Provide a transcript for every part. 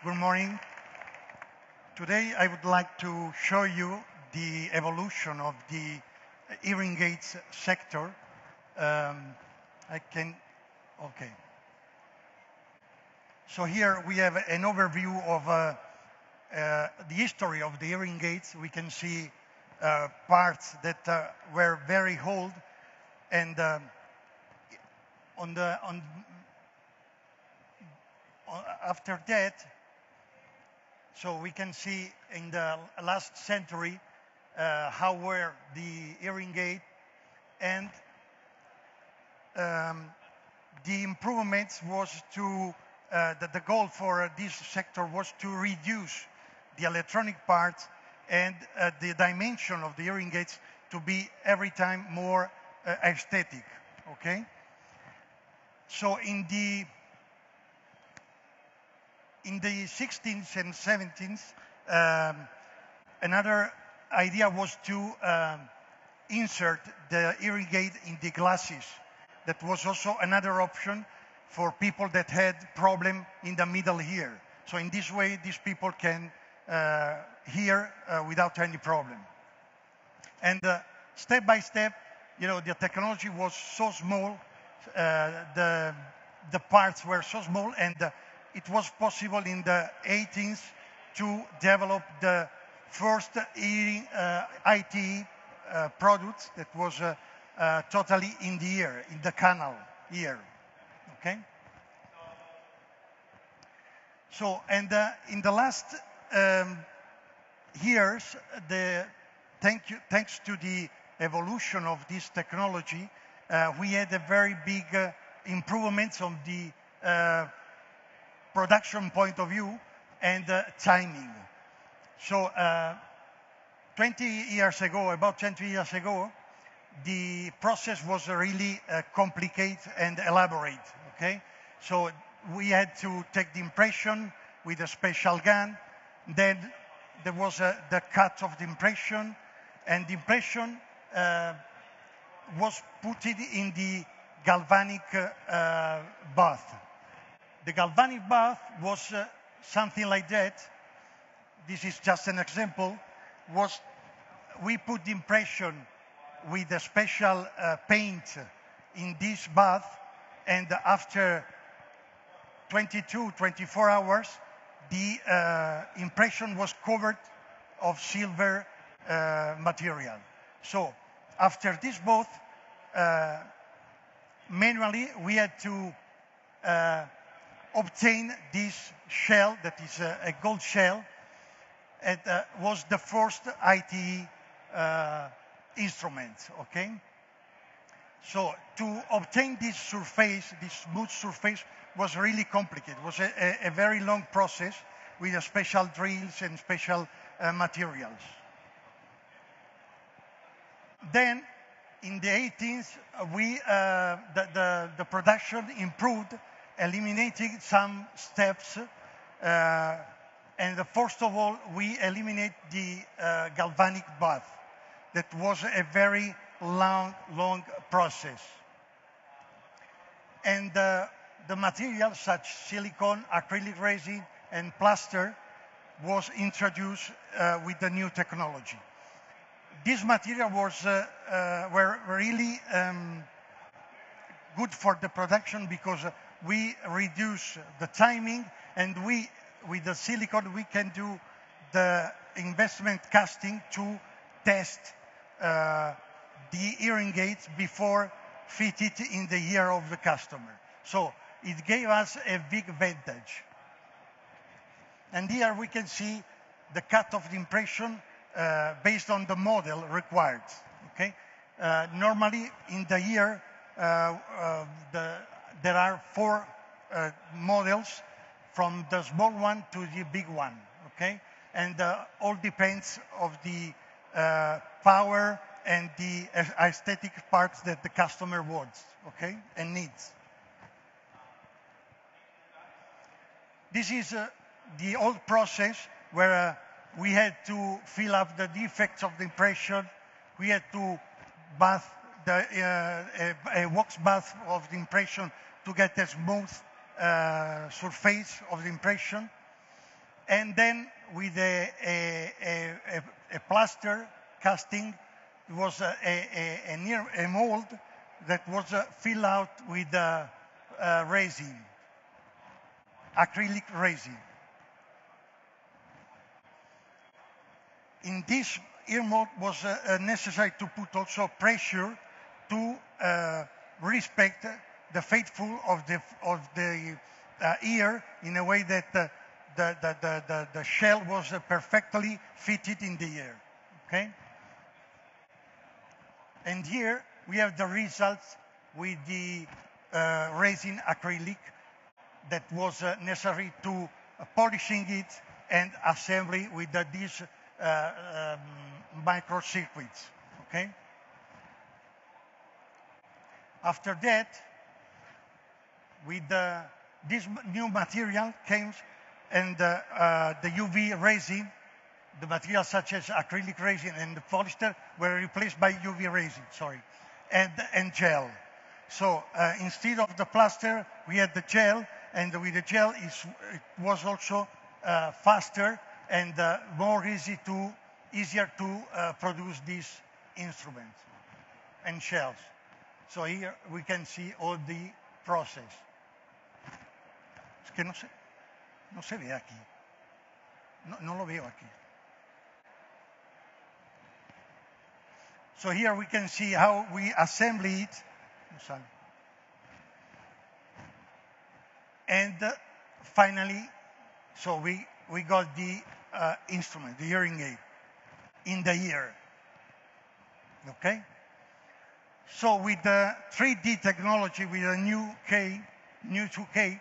Good morning. Today I would like to show you the evolution of the hearing aids sector. Okay. So here we have an overview of the history of the hearing aids. We can see parts that were very old, and after that, so we can see in the last century how were the hearing aid, and the improvements was to the goal for this sector was to reduce the electronic parts and the dimension of the hearing aids to be every time more aesthetic. Okay. So in the 16th and 17th, another idea was to insert the hearing aid in the glasses. That was also another option for people that had problem in the middle ear. So in this way, these people can hear without any problem. And step by step, the technology was so small, the parts were so small, and it was possible in the 18th to develop the first hearing IT product that was totally in the ear, in the canal ear. Okay. So, and in the last years, thanks to the evolution of this technology, we had a very big improvements on the production point of view and timing. So 20 years ago, about 20 years ago, the process was really complicated and elaborate, okay? So we had to take the impression with a special gun. Then there was the cut of the impression, and the impression was put in the galvanic bath. The galvanic bath was something like that. This is just an example. We put the impression with a special paint in this bath, and after 22, 24 hours, the impression was covered of silver material. So after this bath, manually we had to obtain this shell, that is a gold shell. It was the first IT instrument, okay? So to obtain this surface, this smooth surface, was really complicated. It was a very long process with special drills and special materials. Then in the 18th, the production improved, eliminating some steps. And first of all, we eliminate the galvanic bath. That was a very long process. And the materials such silicone, acrylic resin, and plaster was introduced with the new technology. This material were really good for the production because we reduce the timing, and with the silicone we can do the investment casting to test the hearing aids before fitted in the ear of the customer. So it gave us a big advantage. And here we can see the cut of the impression based on the model required. Okay. Normally in the ear there are 4 models, from the small one to the big one. Okay, and all depends of the power and the aesthetic parts that the customer wants, okay, and needs. This is the old process where we had to fill up the defects of the impression. We had to bath a wax bath of the impression to get a smooth surface of the impression. And then with a plaster casting, it was a mold that was filled out with resin, acrylic resin. In this ear mold was necessary to put also pressure to respect the faithful of the ear in a way that the shell was perfectly fitted in the ear. Okay? And here we have the results with the resin acrylic that was necessary to polishing it and assembly with these microcircuits. Okay? After that, with this new material came, and the UV resin, the materials such as acrylic resin and the polyester were replaced by UV resin, and gel. So instead of the plaster, we had the gel, and with the gel it was also faster and easier to produce these instruments and shells. So here we can see all the process. Es que no se ve aquí. No lo veo aquí. So here we can see how we assemble it. And finally, so we got the instrument, the hearing aid, in the ear. Okay? So with the 3D technology, with the new 2K,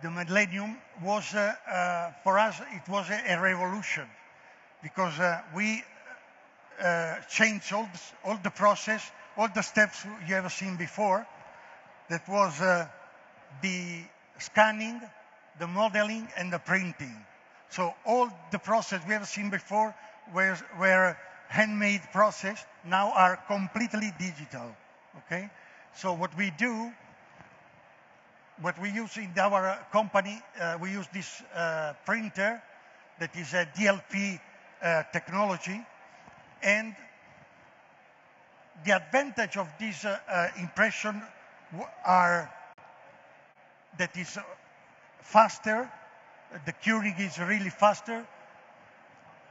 the millennium was, for us, it was a revolution, because we changed all the process, all the steps you have seen before. That was the scanning, the modeling, and the printing. So all the process we have seen before were handmade process, now are completely digital. Okay? So what we do, what we use in our company, we use this printer that is a DLP technology, and the advantage of this impression are that is faster, the curing is really faster,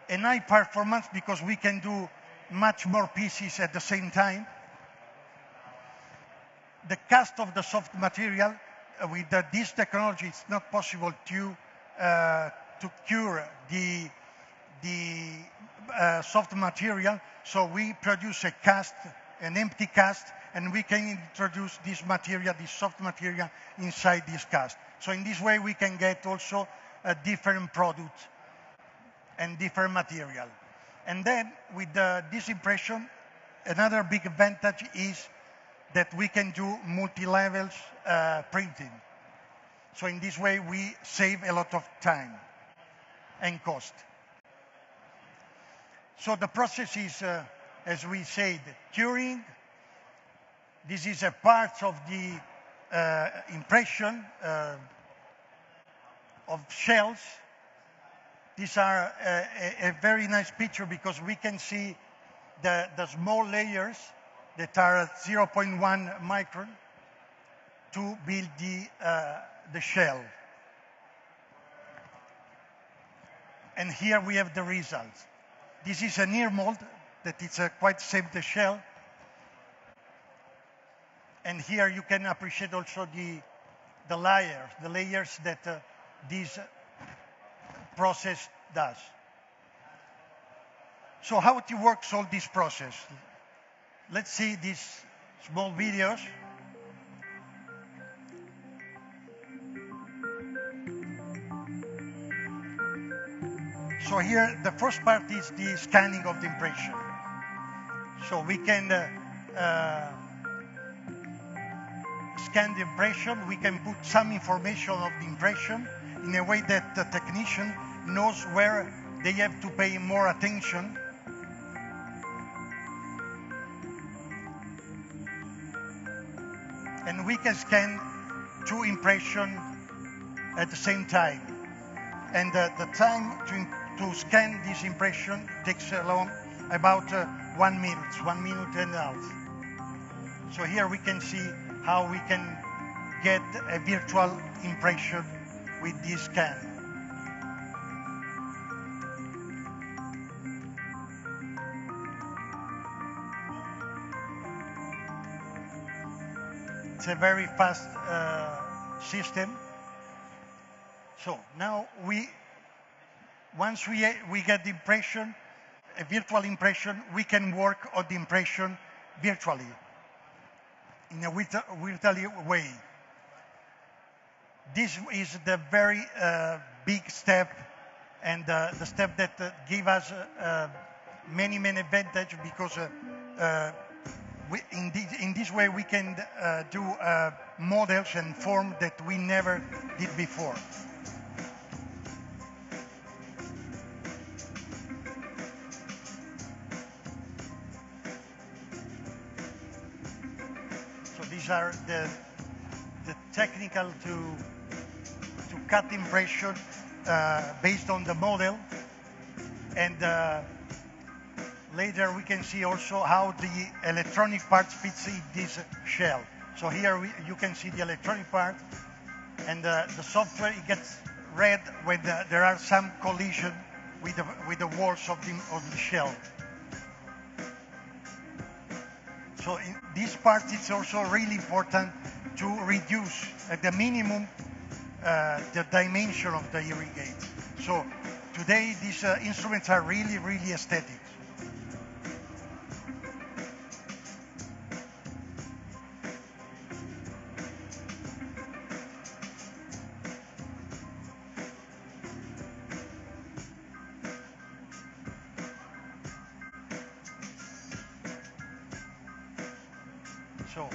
and high performance because we can do much more pieces at the same time. The cast of the soft material, with this technology, it's not possible to cure the soft material, so we produce a cast, an empty cast, and we can introduce this material, this soft material, inside this cast. So in this way, we can get also a different product and different material. And then with this impression, another big advantage is that we can do multi-levels printing. So in this way, we save a lot of time and cost. So the process is, as we said, curing. This is a part of the impression of shells. These are a very nice picture because we can see the small layers that are at 0.1 micron to build the shell. And here we have the results. This is an ear mold that is quite same the shell. And here you can appreciate also the layers that this process does. So how it works all this process? Let's see these small videos. So here, the first part is the scanning of the impression. So we can scan the impression, we can put some information of the impression in a way that the technician knows where they have to pay more attention. And we can scan two impressions at the same time. And the time to scan this impression takes about 1 minute, 1 minute and a half. So here we can see how we can get a virtual impression with this scan. It's a very fast system. So now once we get the impression, a virtual impression, we can work on the impression virtually, in a virtual way. This is the very big step, and the step that gave us many advantages, because in this way we can do models and form that we never did before. So these are the technical to cut impression based on the model, and later we can see also how the electronic parts fits in this shell. So here you can see the electronic part, and the software, it gets red when there are some collision with the walls of the shell. So in this part, it's also really important to reduce at the minimum the dimension of the hearing aid. So today these instruments are really aesthetic. So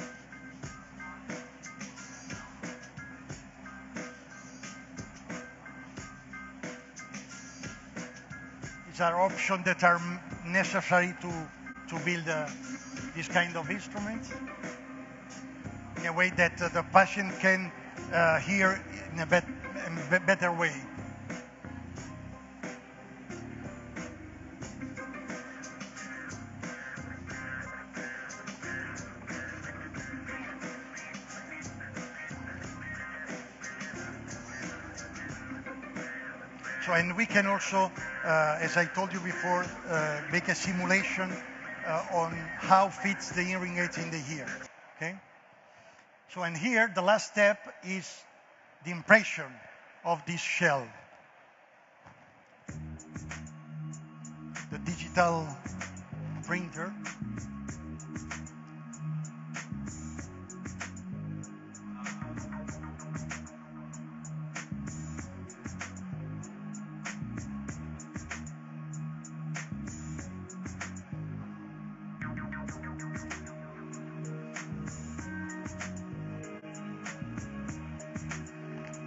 these are options that are necessary to build this kind of instrument in a way that the patient can hear in a better way. So, and we can also, as I told you before, make a simulation on how fits the hearing aid in the ear. Okay. So, and here the last step is the impression of this shell. The digital printer.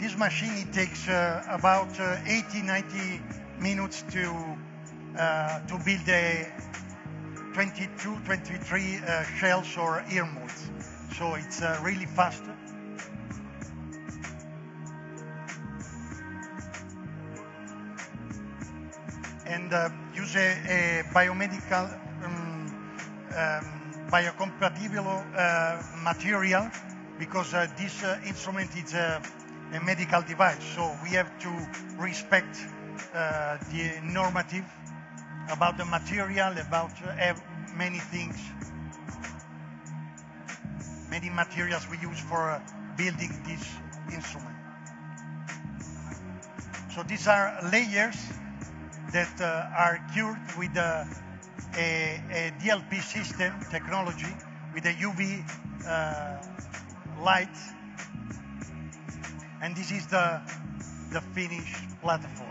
This machine, it takes about 80-90 minutes to build a 22-23 shells or ear molds. So it's really fast. And use a biomedical, biocompatible material, because this instrument is a medical device, so we have to respect the normative about the material, about many things, many materials we use for building this instrument. So these are layers that are cured with a DLP system technology, with a UV light. And this is the finished platform.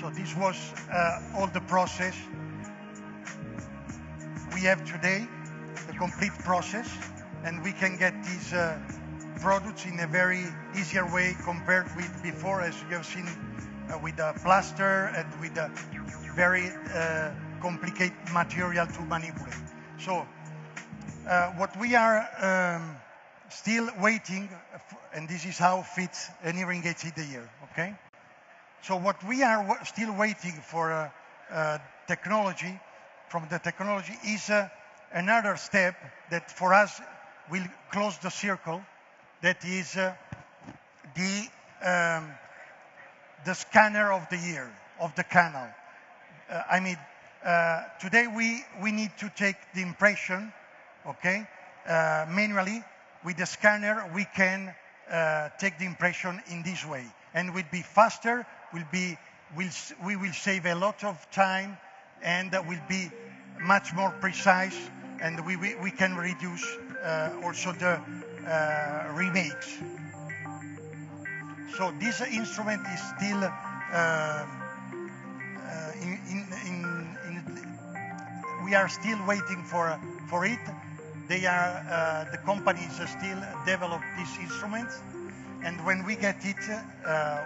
So this was all the process we have today, the complete process. and we can get these products in a very easier way compared with before, as you have seen with the plaster and with the very complicated material to manipulate. So what we are still waiting, and this is how fits any ring gauge in the year, okay? So what we are still waiting for technology, from the technology, is another step that for us will close the circle, that is the scanner of the ear, of the canal. I mean, today we need to take the impression, okay, manually. With the scanner, we can take the impression in this way, and will be faster. We will save a lot of time, and will be much more precise, and we can reduce also the remakes. So this instrument is still we are still waiting for it. The companies still develop these instruments, and when we get it,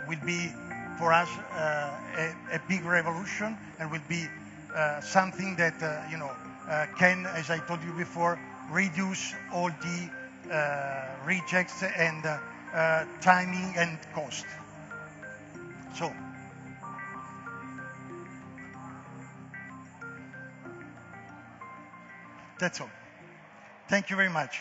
will be for us a big revolution, and will be something that can, as I told you before, reduce all the rejects and timing and cost. So that's all. Thank you very much.